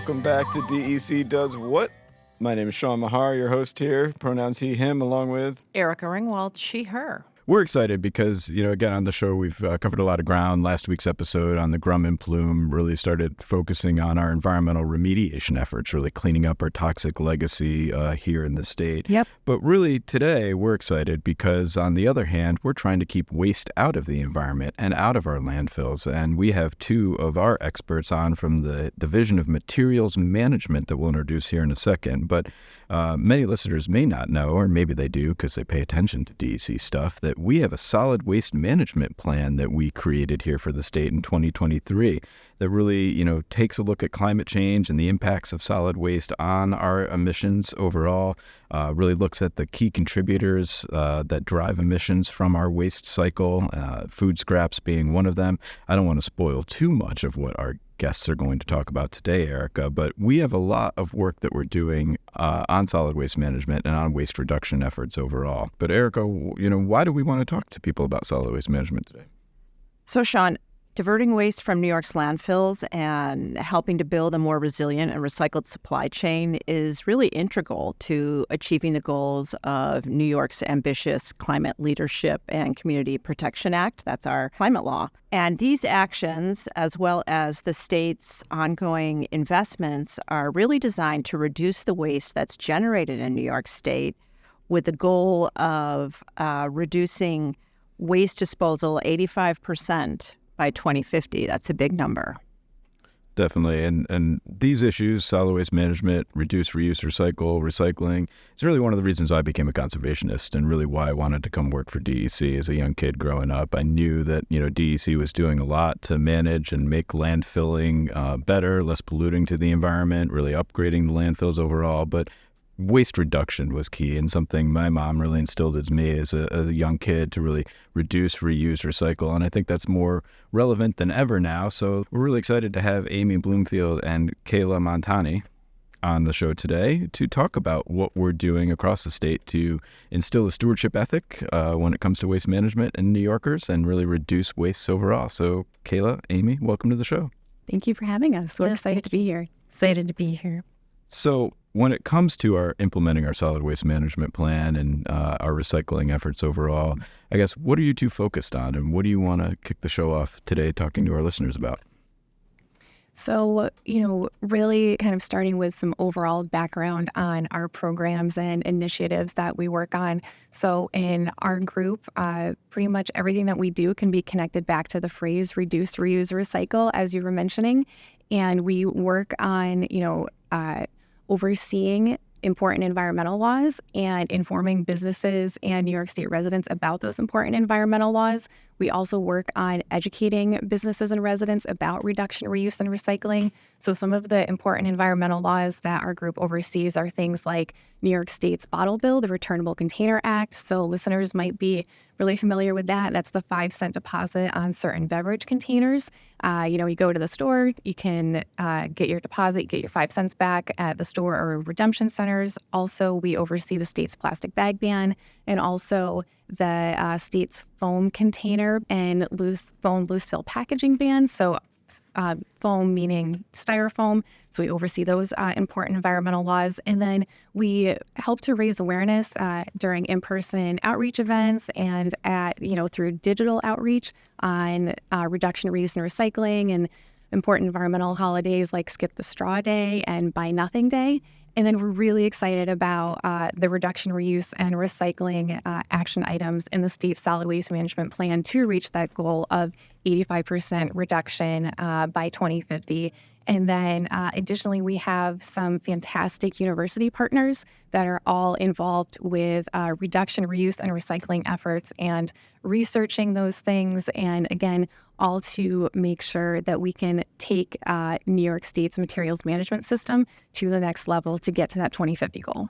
Welcome back to DEC Does What? My name is Sean Mahar, your host here. Pronouns he, him, along with Erica Ringwald, she, her. We're excited because, again, on the show, we've covered a lot of ground. Last week's episode on the Grum and Plume really started focusing on our environmental remediation efforts, really cleaning up our toxic legacy here in the state. Yep. But really today, we're excited because, on the other hand, we're trying to keep waste out of the environment and out of our landfills. And we have two of our experts on from the Division of Materials Management that we'll introduce here in a second. But many listeners may not know, or maybe they do because they pay attention to DEC stuff, that we have a solid waste management plan that we created here for the state in 2023 that really, takes a look at climate change and the impacts of solid waste on our emissions overall, really looks at the key contributors that drive emissions from our waste cycle, food scraps being one of them. I don't want to spoil too much of what our guests are going to talk about today, Erica, but we have a lot of work that we're doing on solid waste management and on waste reduction efforts overall. But Erica, why do we want to talk to people about solid waste management today? So, Sean, diverting waste from New York's landfills and helping to build a more resilient and recycled supply chain is really integral to achieving the goals of New York's ambitious Climate Leadership and Community Protection Act. That's our climate law. And these actions, as well as the state's ongoing investments, are really designed to reduce the waste that's generated in New York State with the goal of reducing waste disposal 85% by 2050. That's a big number. Definitely. And these issues, solid waste management, reduce, reuse, recycle, recycling, it's really one of the reasons I became a conservationist and really why I wanted to come work for DEC as a young kid growing up. I knew that, DEC was doing a lot to manage and make landfilling better, less polluting to the environment, really upgrading the landfills overall. But waste reduction was key and something my mom really instilled in me as a young kid to really reduce, reuse, recycle. And I think that's more relevant than ever now. So we're really excited to have Amy Bloomfield and Kayla Montanye on the show today to talk about what we're doing across the state to instill a stewardship ethic when it comes to waste management in New Yorkers and really reduce waste overall. So Kayla, Amy, welcome to the show. Thank you for having us. We're excited to be here. Excited to be here. So when it comes to our implementing our solid waste management plan and our recycling efforts overall, I guess, what are you two focused on and what do you want to kick the show off today talking to our listeners about? So, really kind of starting with some overall background on our programs and initiatives that we work on. So in our group, pretty much everything that we do can be connected back to the phrase reduce, reuse, recycle, as you were mentioning. And we work on, overseeing important environmental laws and informing businesses and New York State residents about those important environmental laws. We also work on educating businesses and residents about reduction, reuse, and recycling. So some of the important environmental laws that our group oversees are things like New York State's bottle bill, the Returnable Container Act. So listeners might be really familiar with that. That's the 5-cent deposit on certain beverage containers. You go to the store, you can get your deposit, get your 5 cents back at the store or redemption centers. Also, we oversee the state's plastic bag ban and also the state's foam container and loose fill packaging ban. So foam meaning styrofoam. So we oversee those important environmental laws. And then we help to raise awareness during in-person outreach events and through digital outreach on reduction, reuse, and recycling and important environmental holidays like Skip the Straw Day and Buy Nothing Day. And then we're really excited about the reduction, reuse, and recycling action items in the state solid waste management plan to reach that goal of 85% reduction by 2050. And then additionally, we have some fantastic university partners that are all involved with reduction, reuse, and recycling efforts and researching those things. And again, all to make sure that we can take New York State's materials management system to the next level to get to that 2050 goal.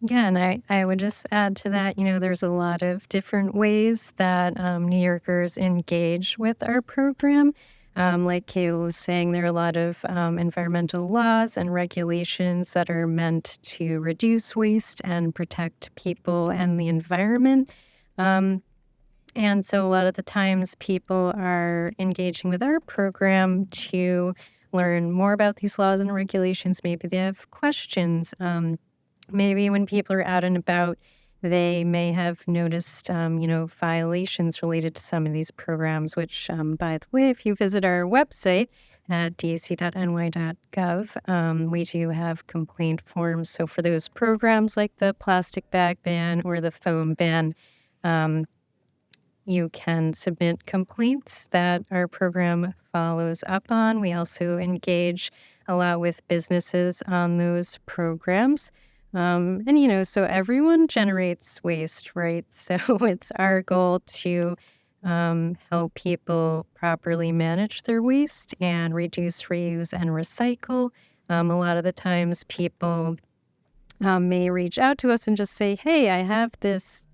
Yeah, and I would just add to that, there's a lot of different ways that New Yorkers engage with our program. Like Kayla was saying, there are a lot of environmental laws and regulations that are meant to reduce waste and protect people and the environment. And so a lot of the times people are engaging with our program to learn more about these laws and regulations. Maybe they have questions. Maybe when people are out and about, they may have noticed, violations related to some of these programs, which, by the way, if you visit our website at dac.ny.gov, we do have complaint forms. So for those programs like the plastic bag ban or the foam ban, you can submit complaints that our program follows up on. We also engage a lot with businesses on those programs. So everyone generates waste, right? So it's our goal to help people properly manage their waste and reduce, reuse, and recycle. A lot of the times people may reach out to us and just say, hey, I have this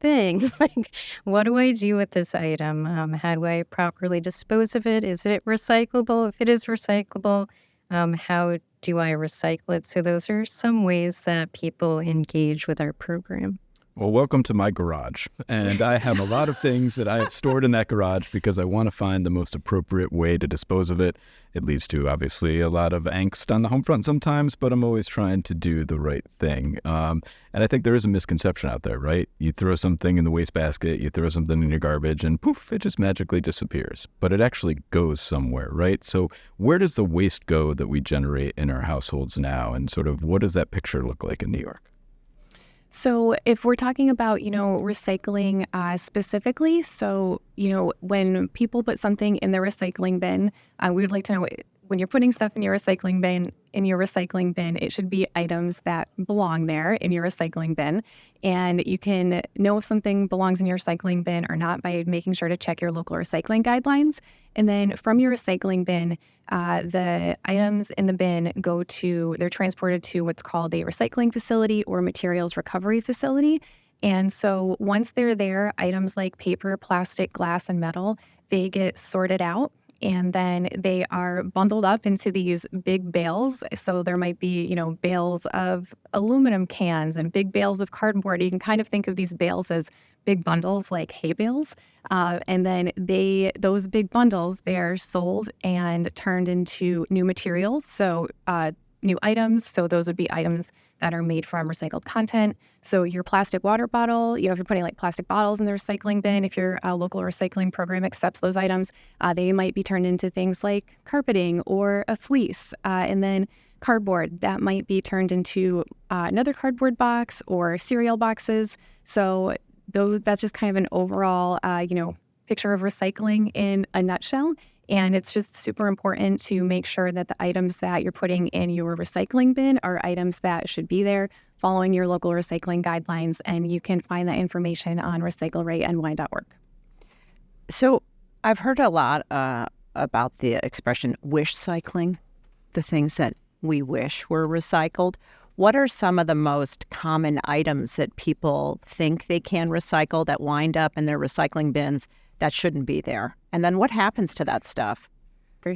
thing. Like, what do I do with this item? How do I properly dispose of it? Is it recyclable? If it is recyclable, how do I recycle it? So those are some ways that people engage with our program. Well, welcome to my garage. And I have a lot of things that I have stored in that garage because I want to find the most appropriate way to dispose of it. It leads to, obviously, a lot of angst on the home front sometimes, but I'm always trying to do the right thing. And I think there is a misconception out there, right? You throw something in the wastebasket, you throw something in your garbage, and poof, it just magically disappears. But it actually goes somewhere, right? So where does the waste go that we generate in our households now? And sort of what does that picture look like in New York? So if we're talking about, recycling specifically, so, when people put something in the recycling bin, we would like to know when you're putting stuff in your recycling bin, it should be items that belong there in your recycling bin. And you can know if something belongs in your recycling bin or not by making sure to check your local recycling guidelines. And then from your recycling bin, the items in the bin they're transported to what's called a recycling facility or materials recovery facility. And so once they're there, items like paper, plastic, glass, and metal, they get sorted out. And then they are bundled up into these big bales. So there might be, bales of aluminum cans and big bales of cardboard. You can kind of think of these bales as big bundles like hay bales. And then those big bundles, they're sold and turned into new materials. So new items. So those would be items that are made from recycled content. So your plastic water bottle, if you're putting like plastic bottles in the recycling bin, if your local recycling program accepts those items, they might be turned into things like carpeting or a fleece. And then cardboard, that might be turned into another cardboard box or cereal boxes. So that's just kind of an overall, picture of recycling in a nutshell. And it's just super important to make sure that the items that you're putting in your recycling bin are items that should be there following your local recycling guidelines. And you can find that information on recyclerightny.org. So I've heard a lot about the expression wish cycling, the things that we wish were recycled. What are some of the most common items that people think they can recycle that wind up in their recycling bins that shouldn't be there? And then what happens to that stuff?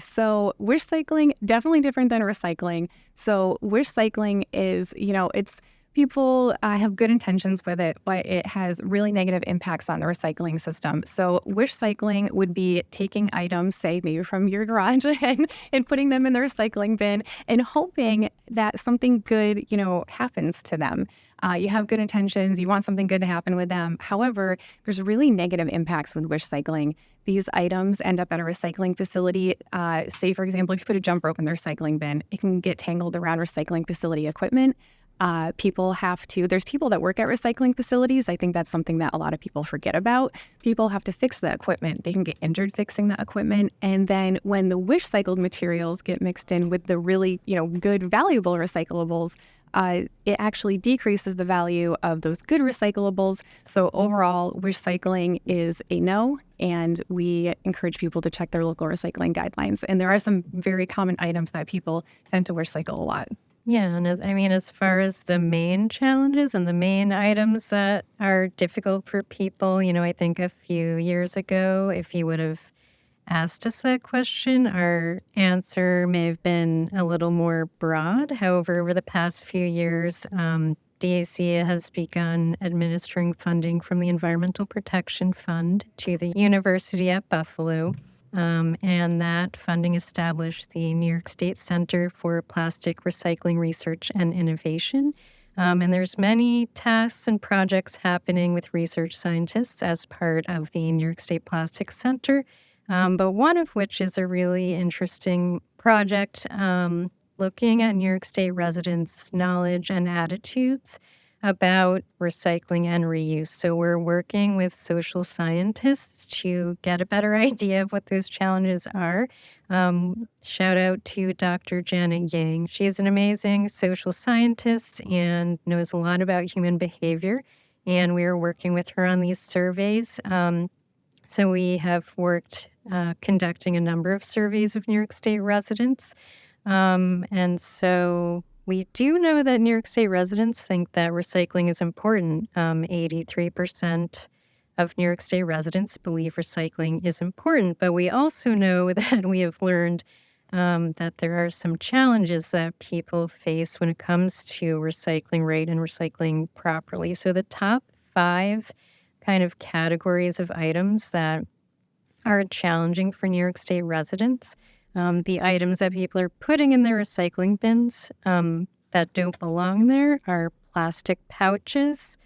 So wish cycling, definitely different than recycling. So wish cycling is, it's people have good intentions with it, but it has really negative impacts on the recycling system. So wish cycling would be taking items, say maybe from your garage and putting them in the recycling bin and hoping that something good, happens to them. You have good intentions. You want something good to happen with them. However, there's really negative impacts with wish cycling. These items end up at a recycling facility. Say, for example, if you put a jump rope in the recycling bin, it can get tangled around recycling facility equipment. There's people that work at recycling facilities. I think that's something that a lot of people forget about. People have to fix the equipment. They can get injured fixing the equipment. And then when the wish cycled materials get mixed in with the really, good, valuable recyclables, it actually decreases the value of those good recyclables. So overall, wish cycling is a no, and we encourage people to check their local recycling guidelines. And there are some very common items that people tend to wish cycle a lot. Yeah, and as far as the main challenges and the main items that are difficult for people, I think a few years ago, if you would have asked us that question, our answer may have been a little more broad. However, over the past few years, DAC has begun administering funding from the Environmental Protection Fund to the University at Buffalo. and that funding established the New York State Center for Plastic Recycling Research and Innovation. And there's many tasks and projects happening with research scientists as part of the New York State Plastics Center, but one of which is a really interesting project looking at New York State residents' knowledge and attitudes about recycling and reuse. So we're working with social scientists to get a better idea of what those challenges are. Shout out to Dr. Janet Yang. She's an amazing social scientist and knows a lot about human behavior. And we are working with her on these surveys. So we have worked conducting a number of surveys of New York State residents. And so we do know that New York State residents think that recycling is important. 83% of New York State residents believe recycling is important, but we also know that we have learned that there are some challenges that people face when it comes to recycling rate and recycling properly. So the top 5 kind of categories of items that are challenging for New York State residents. The items that people are putting in their recycling bins that don't belong there are plastic pouches,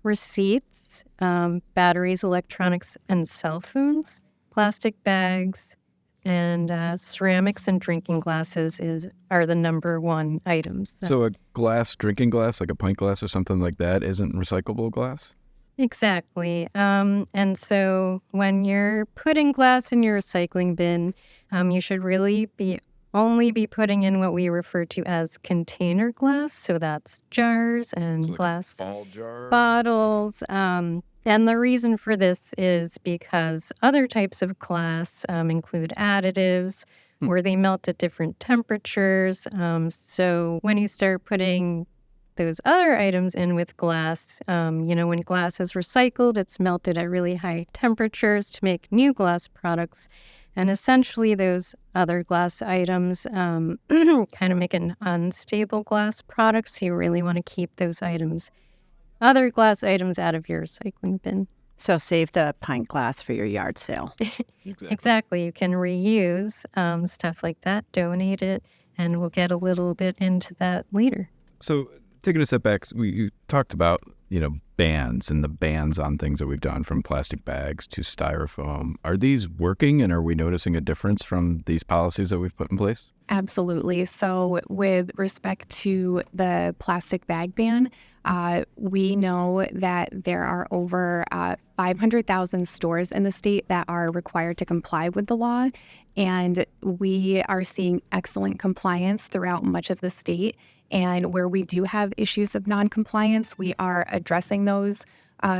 receipts, batteries, electronics, and cell phones, plastic bags, and ceramics and drinking glasses are the number 1 items. So a drinking glass, like a pint glass or something like that, isn't recyclable glass? Exactly. And so when you're putting glass in your recycling bin, you should really only be putting in what we refer to as container glass. So that's jars and So like glass ball jar. bottles. And the reason for this is because other types of glass include additives where they melt at different temperatures. So when you start putting those other items in with glass, when glass is recycled, it's melted at really high temperatures to make new glass products. And essentially those other glass items kind of make an unstable glass product. So you really want to keep those other glass items out of your recycling bin. So save the pint glass for your yard sale. Exactly. You can reuse stuff like that, donate it, and we'll get a little bit into that later. So taking a step back, you talked about, bans and the bans on things that we've done, from plastic bags to styrofoam. Are these working, and are we noticing a difference from these policies that we've put in place? Absolutely. So with respect to the plastic bag ban, we know that there are over 500,000 stores in the state that are required to comply with the law. And we are seeing excellent compliance throughout much of the state. And where we do have issues of noncompliance, we are addressing those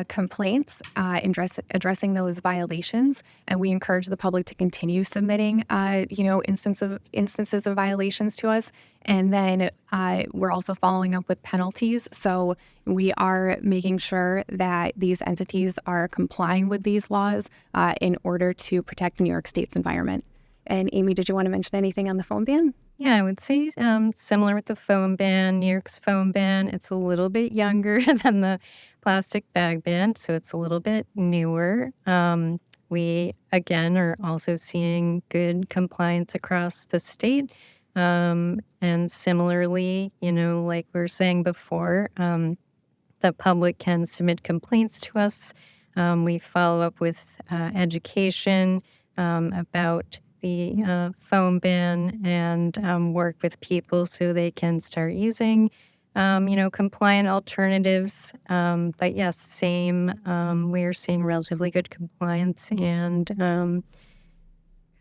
complaints, addressing those violations, and we encourage the public to continue submitting, instances of violations to us. And then we're also following up with penalties. So we are making sure that these entities are complying with these laws in order to protect New York State's environment. And Amy, did you want to mention anything on the foam ban? Yeah, I would say similar with the foam ban, New York's foam ban, it's a little bit younger than the plastic bag ban, so it's a little bit newer. We, again, are also seeing good compliance across the state. And similarly, like we were saying before, the public can submit complaints to us. We follow up with education about the foam ban and work with people so they can start using, compliant alternatives. But yes, same. We're seeing relatively good compliance and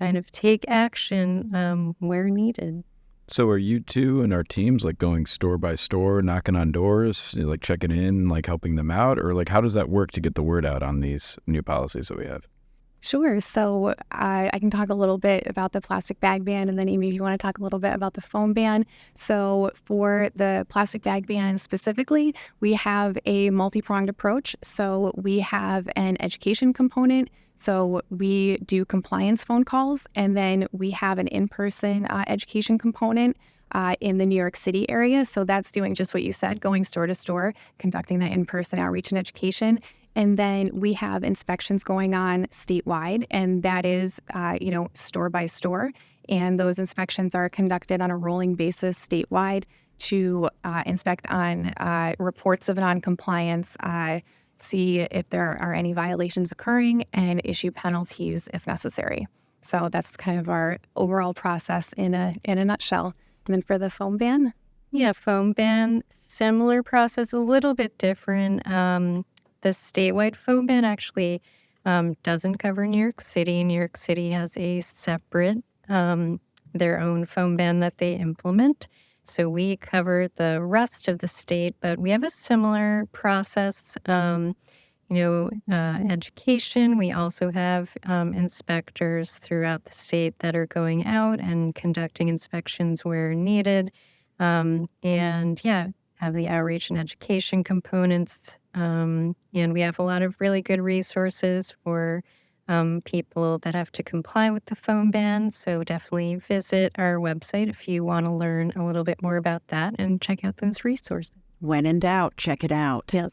kind of take action where needed. So are you two and our teams going store by store, knocking on doors, checking in, helping them out? Or how does that work to get the word out on these new policies that we have? Sure. So I can talk a little bit about the plastic bag ban, and then Amy, if you want to talk a little bit about the foam ban. So for the plastic bag ban specifically, we have a multi-pronged approach. So we have an education component. So we do compliance phone calls, and then we have an in-person education component in the New York City area. So that's doing just what you said, going store to store, conducting that in-person outreach and education. And then we have inspections going on statewide, and that is, store by store. And those inspections are conducted on a rolling basis statewide to inspect on reports of noncompliance, see if there are any violations occurring, and issue penalties if necessary. So that's kind of our overall process in a nutshell. And then for the foam ban? Yeah, foam ban, similar process, a little bit different. The statewide foam ban actually doesn't cover New York City. New York City has a separate, their own foam ban that they implement. So we cover the rest of the state, but we have a similar process. Education. We also have inspectors throughout the state that are going out and conducting inspections where needed. Have the outreach and education components. And we have a lot of really good resources for people that have to comply with the foam ban. So definitely visit our website if you want to learn a little bit more about that and check out those resources. When in doubt, check it out. Yes.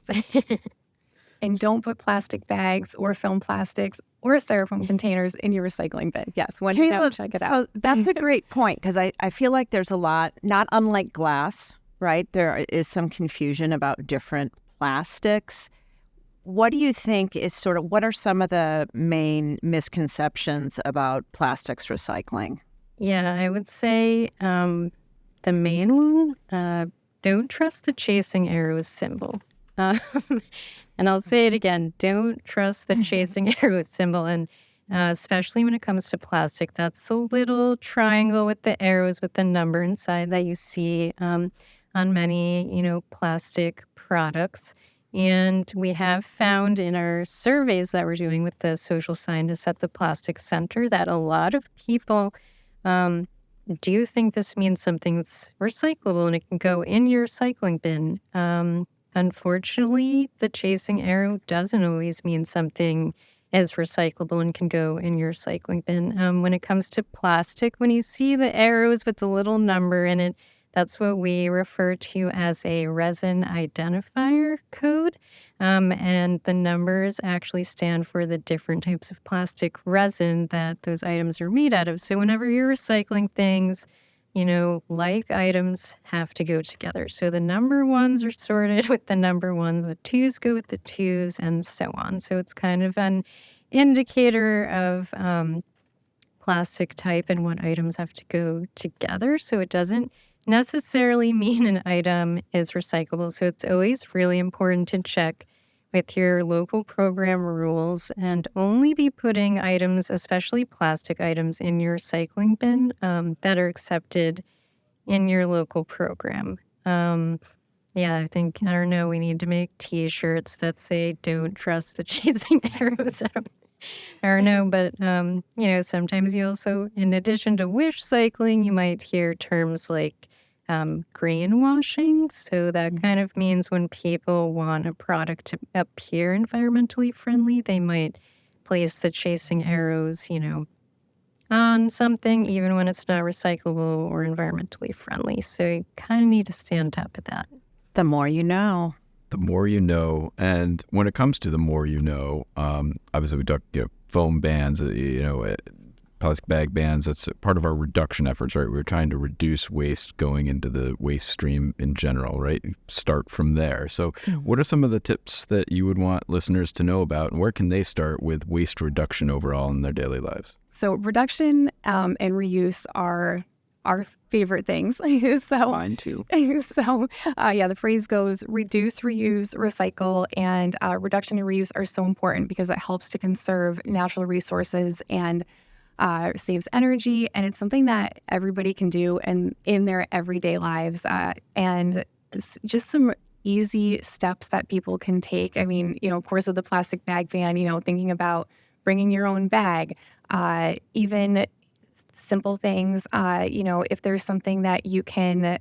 And don't put plastic bags or film plastics or styrofoam containers in your recycling bin. Yes, when in doubt, check it out. So that's a great point, because I feel like there's a lot, not unlike glass, right? There is some confusion about different plastics. What do you think is what are some of the main misconceptions about plastics recycling? Yeah, I would say the main one, don't trust the chasing arrows symbol. And I'll say it again, don't trust the chasing arrows symbol. And especially when it comes to plastic, that's the little triangle with the arrows with the number inside that you see on many, plastic products. And we have found in our surveys that we're doing with the social scientists at the Plastic Center that a lot of people do think this means something's recyclable and it can go in your recycling bin. Unfortunately, the chasing arrow doesn't always mean something is recyclable and can go in your recycling bin. When it comes to plastic, when you see the arrows with the little number in it, that's what we refer to as a resin identifier code. And the numbers actually stand for the different types of plastic resin that those items are made out of. So whenever you're recycling things, like items have to go together. So the number ones are sorted with the number ones, the twos go with the twos, and so on. So it's kind of an indicator of plastic type and what items have to go together. So it doesn't necessarily mean an item is recyclable. So it's always really important to check with your local program rules and only be putting items, especially plastic items, in your recycling bin that are accepted in your local program. I think, we need to make T-shirts that say, don't trust the chasing arrows. I don't know, but, sometimes you also, in addition to wish cycling, you might hear terms like greenwashing. So that kind of means when people want a product to appear environmentally friendly, they might place the chasing arrows, on something, even when it's not recyclable or environmentally friendly. So you kind of need to stay on top of that. The more you know. The more you know. And when it comes to the more you know, obviously we talked, foam bans, plastic bag bans. That's part of our reduction efforts, right? We're trying to reduce waste going into the waste stream in general, right? Start from there. So what are some of the tips that you would want listeners to know about, and where can they start with waste reduction overall in their daily lives? So reduction and reuse are our favorite things. Mine too. The phrase goes reduce, reuse, recycle, and reduction and reuse are so important because it helps to conserve natural resources and saves energy, and it's something that everybody can do in their everyday lives. And it's just some easy steps that people can take. I mean, of course, with the plastic bag ban, thinking about bringing your own bag, even simple things, if there's something that you can,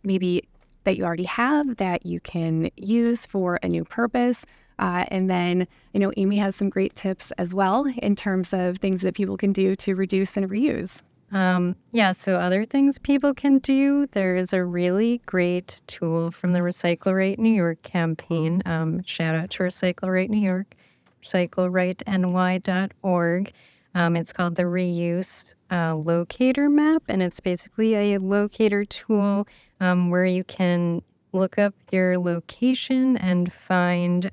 maybe that you already have that you can use for a new purpose. And then, Amy has some great tips as well in terms of things that people can do to reduce and reuse. So other things people can do, there is a really great tool from the Recycle Right New York campaign. Shout out to Recycle Right New York, recyclerightny.org. It's called the Reuse Locator Map, and it's basically a locator tool where you can look up your location and find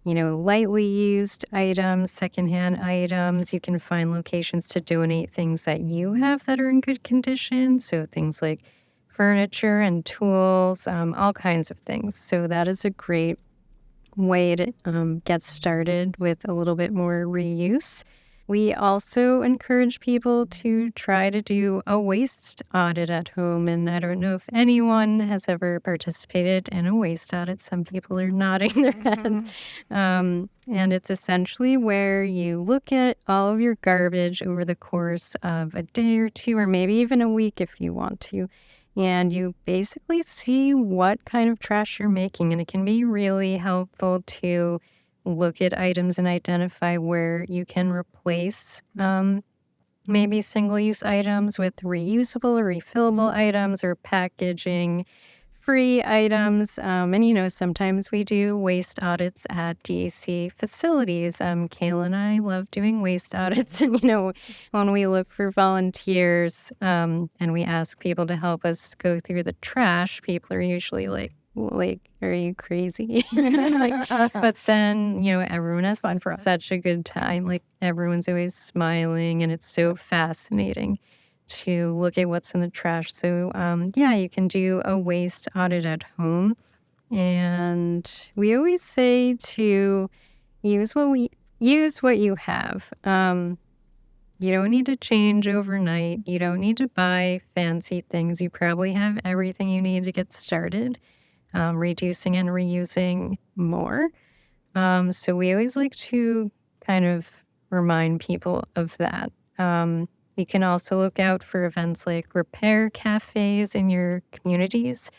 lightly used items, secondhand items. You can find locations to donate things that you have that are in good condition. So things like furniture and tools, all kinds of things. So that is a great way to get started with a little bit more reuse. We also encourage people to try to do a waste audit at home. And I don't know if anyone has ever participated in a waste audit. Some people are nodding their heads. And it's essentially where you look at all of your garbage over the course of a day or two, or maybe even a week if you want to. And you basically see what kind of trash you're making. And it can be really helpful to look at items and identify where you can replace maybe single-use items with reusable or refillable items or packaging-free items. Sometimes we do waste audits at DAC facilities. Kayla and I love doing waste audits. And, when we look for volunteers and we ask people to help us go through the trash, people are usually like, are you crazy? But then, everyone has fun for us. Such a good time. Like, everyone's always smiling, and it's so fascinating to look at what's in the trash. So, you can do a waste audit at home. And we always say to use what you have. You don't need to change overnight. You don't need to buy fancy things. You probably have everything you need to get started. Reducing and reusing more. So we always like to kind of remind people of that. You can also look out for events like repair cafes in your communities.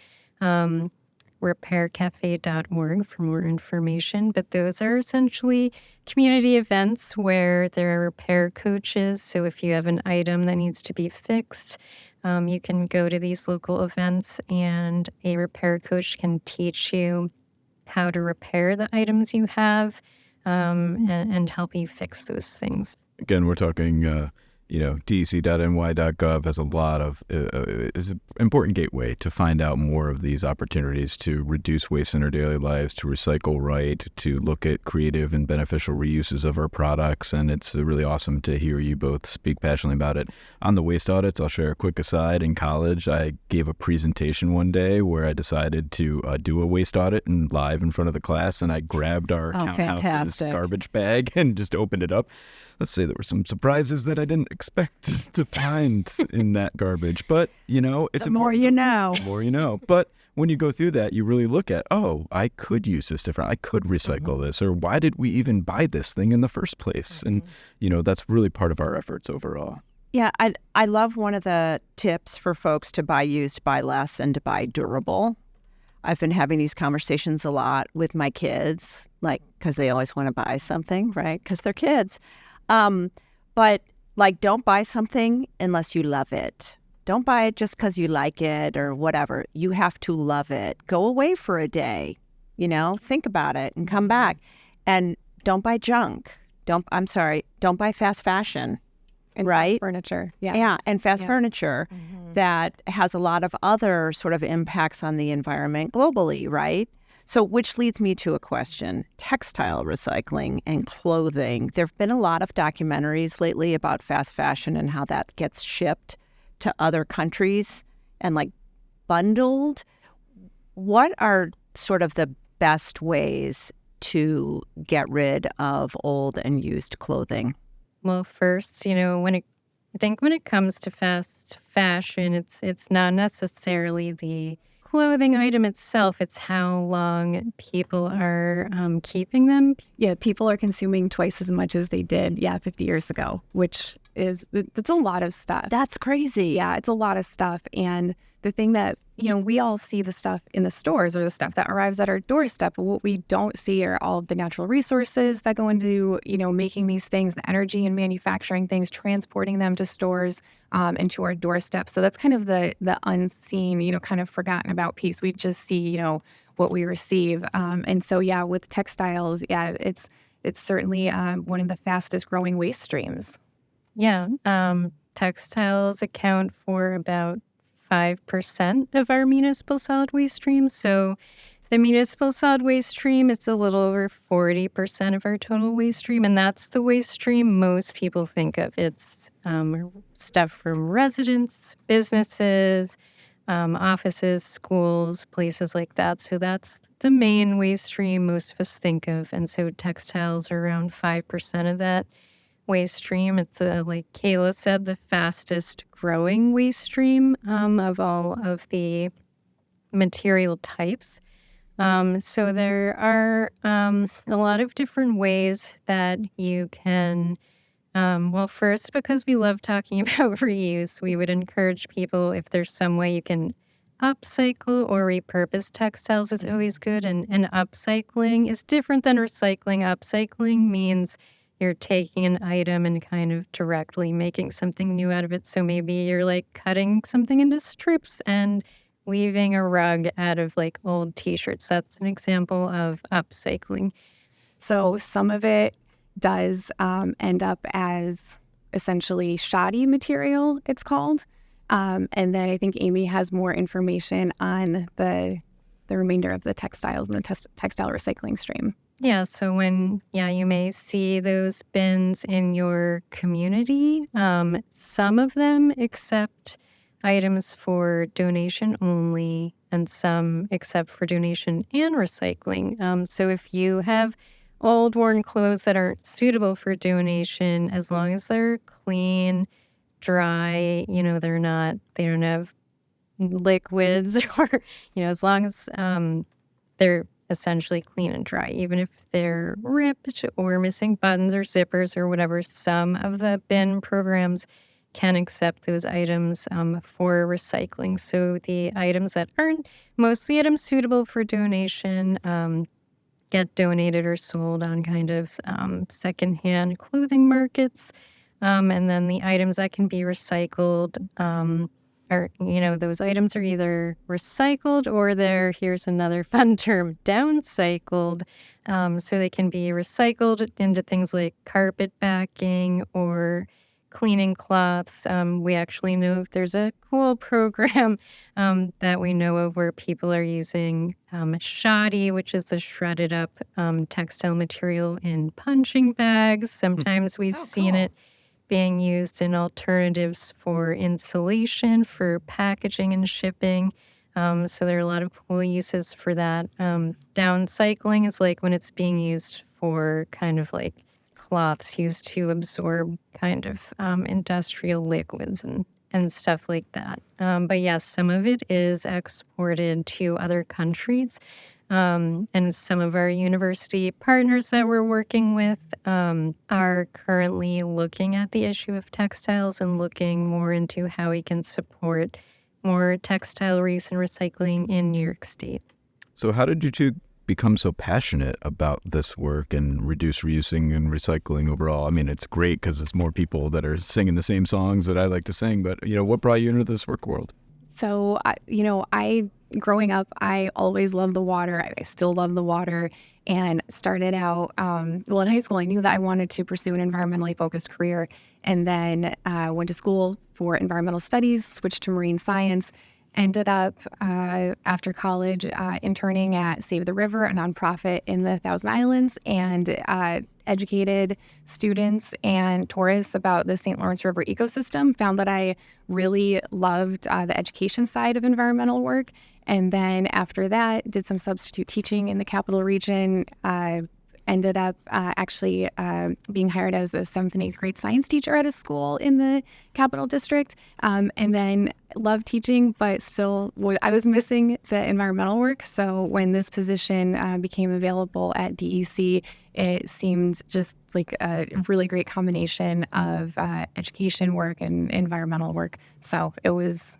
Repaircafe.org for more information. But those are essentially community events where there are repair coaches. So if you have an item that needs to be fixed, you can go to these local events and a repair coach can teach you how to repair the items you have and help you fix those things. Again, we're talking, dec.ny.gov has a lot of, is an important gateway to find out more of these opportunities to reduce waste in our daily lives, to recycle right, to look at creative and beneficial reuses of our products. And it's really awesome to hear you both speak passionately about it. On the waste audits, I'll share a quick aside. In college, I gave a presentation one day where I decided to do a waste audit and live in front of the class. And I grabbed our townhouse's garbage bag and just opened it up. Let's say there were some surprises that I didn't expect to find in that garbage. But, it's the more you know. The more you know. But when you go through that, you really look at, I could use this different. I could recycle this. Or why did we even buy this thing in the first place? And, that's really part of our efforts overall. Yeah, I love one of the tips for folks to buy used, buy less, and to buy durable. I've been having these conversations a lot with my kids, because they always want to buy something, right? Because they're kids. But don't buy something unless you love it. Don't buy it just because you like it or whatever. You have to love it. Go away for a day, think about it and come back. And don't buy junk. Don't buy fast fashion. And right? Fast furniture. Yeah. Yeah. And fast furniture that has a lot of other sort of impacts on the environment globally, right? So which leads me to a question. Textile recycling and clothing. There have been a lot of documentaries lately about fast fashion and how that gets shipped to other countries and bundled. What are sort of the best ways to get rid of old and used clothing? Well, first, when it comes to fast fashion, it's not necessarily the clothing item itself, it's how long people are keeping them. Yeah, people are consuming twice as much as they did, 50 years ago, which that's a lot of stuff. That's crazy. Yeah, it's a lot of stuff. And the thing that, we all see the stuff in the stores or the stuff that arrives at our doorstep. But what we don't see are all of the natural resources that go into, making these things, the energy and manufacturing things, transporting them to stores and to our doorstep. So that's kind of the unseen, kind of forgotten about piece. We just see, what we receive. And so, with textiles, it's certainly one of the fastest growing waste streams. Yeah. Textiles account for about 5% of our municipal solid waste stream. So the municipal solid waste stream, it's a little over 40% of our total waste stream. And that's the waste stream most people think of. It's stuff from residents, businesses, offices, schools, places like that. So that's the main waste stream most of us think of. And so textiles are around 5% of that waste stream. It's, like Kayla said, the fastest growing waste stream of all of the material types. So there are a lot of different ways that you can, first, because we love talking about reuse, we would encourage people, if there's some way you can upcycle or repurpose textiles is always good. And upcycling is different than recycling. Upcycling means you're taking an item and kind of directly making something new out of it. So maybe you're like cutting something into strips and weaving a rug out of like old t-shirts. That's an example of upcycling. So some of it does end up as essentially shoddy material, it's called. And then I think Amy has more information on the remainder of the textiles and the textile recycling stream. Yeah, so when, you may see those bins in your community. Some of them accept items for donation only, and some accept for donation and recycling. So if you have old worn clothes that aren't suitable for donation, as long as they're clean, dry, they don't have liquids or, as long as they're essentially clean and dry, even if they're ripped or missing buttons or zippers or whatever. Some of the bin programs can accept those items for recycling. So the items that aren't mostly items suitable for donation get donated or sold on kind of secondhand clothing markets. And then the items that can be recycled are, those items are either recycled or here's another fun term, downcycled. So they can be recycled into things like carpet backing or cleaning cloths. We actually know if there's a cool program that we know of where people are using shoddy, which is the shredded up textile material, in punching bags. Sometimes we've seen it being used in alternatives for insulation, for packaging and shipping. So there are a lot of cool uses for that. Downcycling is like when it's being used for kind of like cloths used to absorb kind of industrial liquids and stuff like that. But yes, some of it is exported to other countries. And some of our university partners that we're working with are currently looking at the issue of textiles and looking more into how we can support more textile reuse and recycling in New York State. So how did you two become so passionate about this work and reduce, reusing, and recycling overall? I mean, it's great because it's more people that are singing the same songs that I like to sing, but, what brought you into this work world? So, growing up, I always loved the water. I still love the water, and started out, in high school, I knew that I wanted to pursue an environmentally focused career, and then went to school for environmental studies, switched to marine science, ended up, after college, interning at Save the River, a nonprofit in the Thousand Islands, and educated students and tourists about the St. Lawrence River ecosystem. Found that I really loved the education side of environmental work. And then after that, did some substitute teaching in the Capital Region. Ended up actually being hired as a 7th and 8th grade science teacher at a school in the Capital District. And then loved teaching, but still I was missing the environmental work. So when this position became available at DEC, it seemed just like a really great combination of education work and environmental work. So it was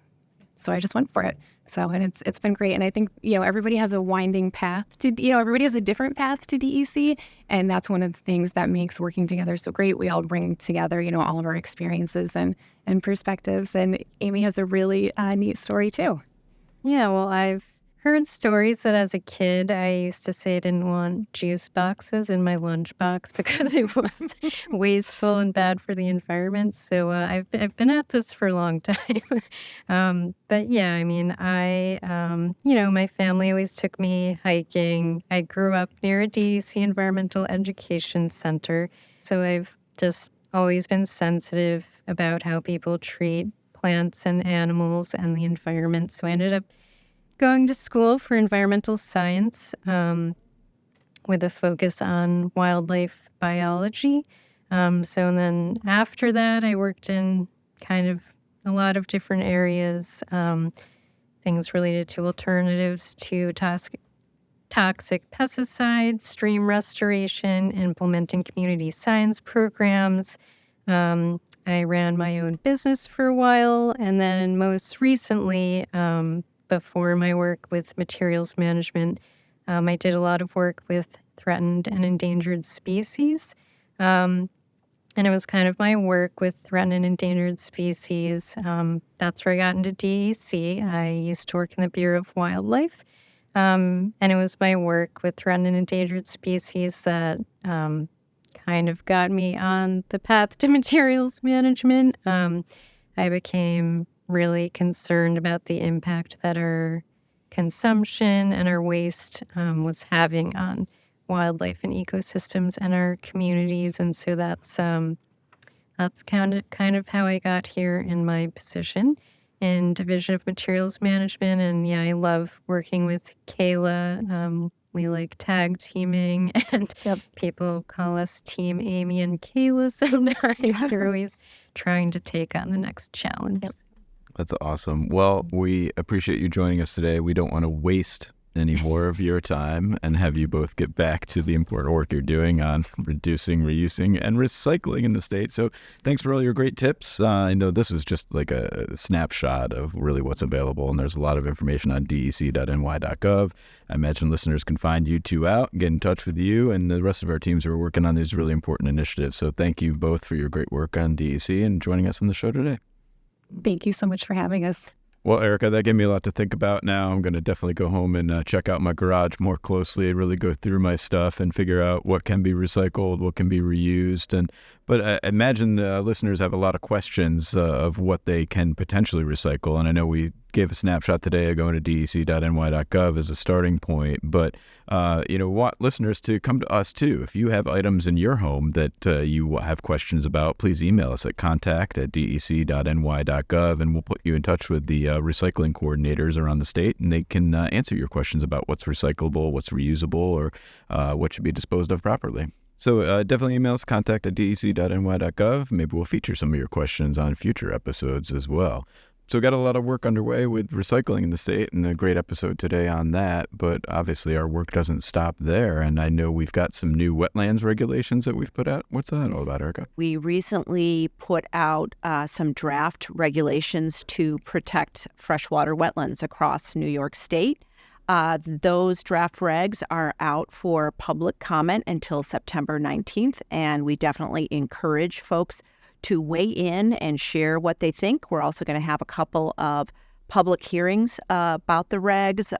So I just went for it. So, and it's been great. And I think, everybody has a winding path everybody has a different path to DEC. And that's one of the things that makes working together so great. We all bring together, all of our experiences and perspectives. And Amy has a really neat story too. Yeah, well, I've heard stories that as a kid, I used to say I didn't want juice boxes in my lunchbox because it was wasteful and bad for the environment. So I've been at this for a long time. But yeah, I mean, my family always took me hiking. I grew up near a DEC Environmental Education Center. So I've just always been sensitive about how people treat plants and animals and the environment. So I ended up going to school for environmental science with a focus on wildlife biology. And then after that, I worked in kind of a lot of different areas, things related to alternatives to toxic pesticides, stream restoration, implementing community science programs. I ran my own business for a while, and then most recently, before my work with materials management, I did a lot of work with threatened and endangered species. And it was kind of my work with threatened and endangered species. That's where I got into DEC. I used to work in the Bureau of Wildlife. And it was my work with threatened and endangered species that kind of got me on the path to materials management. I became really concerned about the impact that our consumption and our waste was having on wildlife and ecosystems and our communities. And so that's kind of how I got here in my position in Division of Materials Management. And yeah, I love working with Kayla. We like tag teaming, and people call us Team Amy and Kayla sometimes. They're always trying to take on the next challenge. That's awesome. Well, we appreciate you joining us today. We don't want to waste any more of your time and have you both get back to the important work you're doing on reducing, reusing, and recycling in the state. So thanks for all your great tips. I know this is just like a snapshot of really what's available, and there's a lot of information on dec.ny.gov. I imagine listeners can find you two out and get in touch with you and the rest of our teams who are working on these really important initiatives. So thank you both for your great work on DEC and joining us on the show today. Thank you so much for having us. Well, Erica, that gave me a lot to think about now. I'm going to definitely go home and check out my garage more closely, really go through my stuff and figure out what can be recycled, what can be reused. But I imagine listeners have a lot of questions of what they can potentially recycle. And I know we gave a snapshot today of going to dec.ny.gov as a starting point. But, want listeners to come to us, too. If you have items in your home that you have questions about, please email us at contact@dec.ny.gov, and we'll put you in touch with the recycling coordinators around the state, and they can answer your questions about what's recyclable, what's reusable, or what should be disposed of properly. So definitely email us, contact@dec.ny.gov. Maybe we'll feature some of your questions on future episodes as well. So got a lot of work underway with recycling in the state, and a great episode today on that. But obviously our work doesn't stop there. And I know we've got some new wetlands regulations that we've put out. What's that all about, Erica? We recently put out some draft regulations to protect freshwater wetlands across New York State. Those draft regs are out for public comment until September 19th, and we definitely encourage folks to weigh in and share what they think. We're also going to have a couple of public hearings about the regs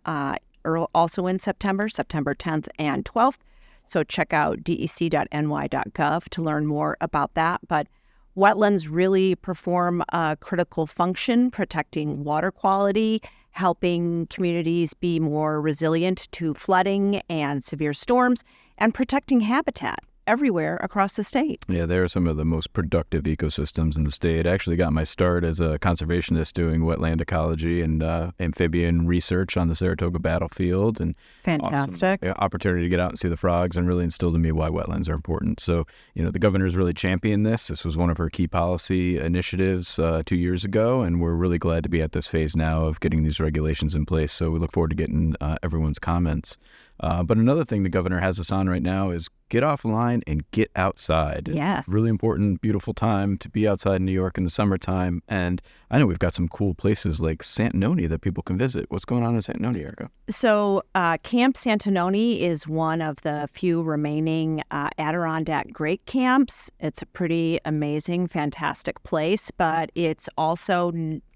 also in September 10th and 12th. So check out dec.ny.gov to learn more about that. But wetlands really perform a critical function, protecting water quality, helping communities be more resilient to flooding and severe storms, and protecting habitat everywhere across the state. Yeah, they're some of the most productive ecosystems in the state. I actually got my start as a conservationist doing wetland ecology and amphibian research on the Saratoga battlefield. And fantastic. Awesome opportunity to get out and see the frogs, and really instilled in me why wetlands are important. So, the governor's really championed this. This was one of her key policy initiatives 2 years ago, and we're really glad to be at this phase now of getting these regulations in place. So we look forward to getting everyone's comments. But another thing the governor has us on right now is get offline and get outside. Yes. It's a really important, beautiful time to be outside in New York in the summertime. And I know we've got some cool places like Santanoni that people can visit. What's going on in Santanoni, Erica? So Camp Santanoni is one of the few remaining Adirondack Great Camps. It's a pretty amazing, fantastic place, but it's also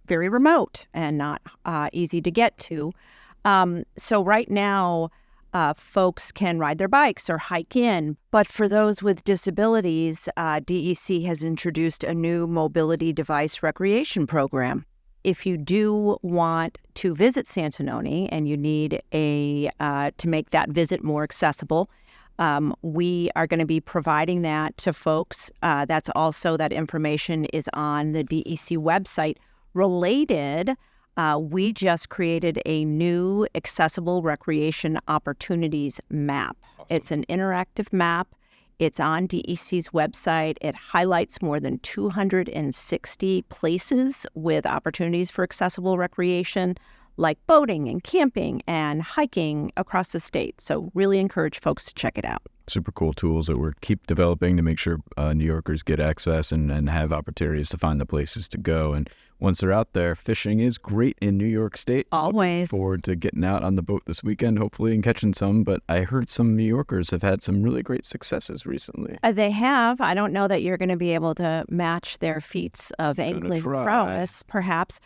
very remote and not easy to get to. So right now, folks can ride their bikes or hike in. But for those with disabilities, DEC has introduced a new mobility device recreation program. If you do want to visit Santanoni and you need to make that visit more accessible, we are going to be providing that to folks. That information is on the DEC website. Related, we just created a new accessible recreation opportunities map. Awesome. It's an interactive map. It's on DEC's website. It highlights more than 260 places with opportunities for accessible recreation, like boating and camping and hiking across the state. So really encourage folks to check it out. Super cool tools that we're keep developing to make sure New Yorkers get access and have opportunities to find the places to go. And once they're out there, fishing is great in New York State. Always. Looking forward to getting out on the boat this weekend, hopefully, and catching some. But I heard some New Yorkers have had some really great successes recently. They have. I don't know that you're going to be able to match their feats of angling prowess, perhaps.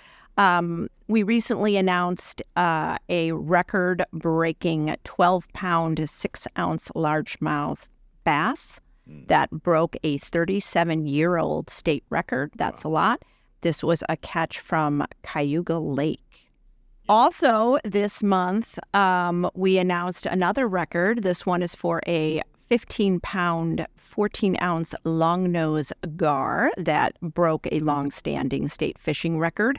We recently announced a record-breaking 12-pound, 6-ounce largemouth bass that broke a 37-year-old state record. That's a lot. This was a catch from Cayuga Lake. Also, this month, we announced another record. This one is for a 15-pound, 14-ounce longnose gar that broke a long-standing state fishing record.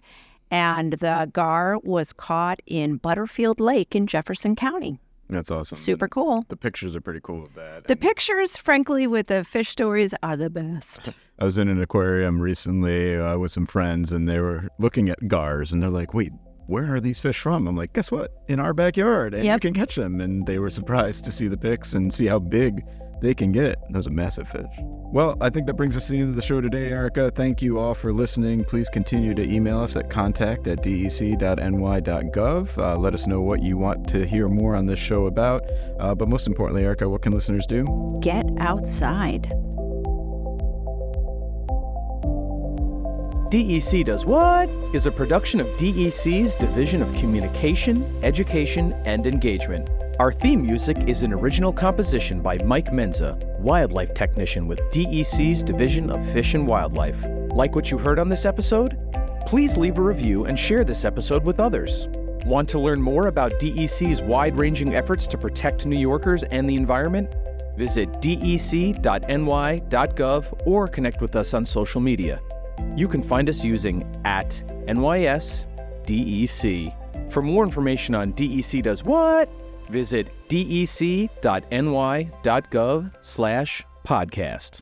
And the gar was caught in Butterfield Lake in Jefferson County. That's awesome. Super cool. The pictures are pretty cool of that. The pictures, frankly, with the fish stories are the best. I was in an aquarium recently with some friends, and they were looking at gars, and they're like, wait, where are these fish from? I'm like, guess what? In our backyard, and you can catch them. And they were surprised to see the pics and see how big they can get. Those are massive fish. Well, I think that brings us to the end of the show today, Erica. Thank you all for listening. Please continue to email us at contact@dec.ny.gov. Let us know what you want to hear more on this show about. But most importantly, Erica, what can listeners do? Get outside. DEC Does What is a production of DEC's Division of Communication, Education, and Engagement. Our theme music is an original composition by Mike Menza, wildlife technician with DEC's Division of Fish and Wildlife. Like what you heard on this episode? Please leave a review and share this episode with others. Want to learn more about DEC's wide-ranging efforts to protect New Yorkers and the environment? Visit dec.ny.gov or connect with us on social media. You can find us using @NYSDEC. For more information on DEC Does What, visit dec.ny.gov/podcast.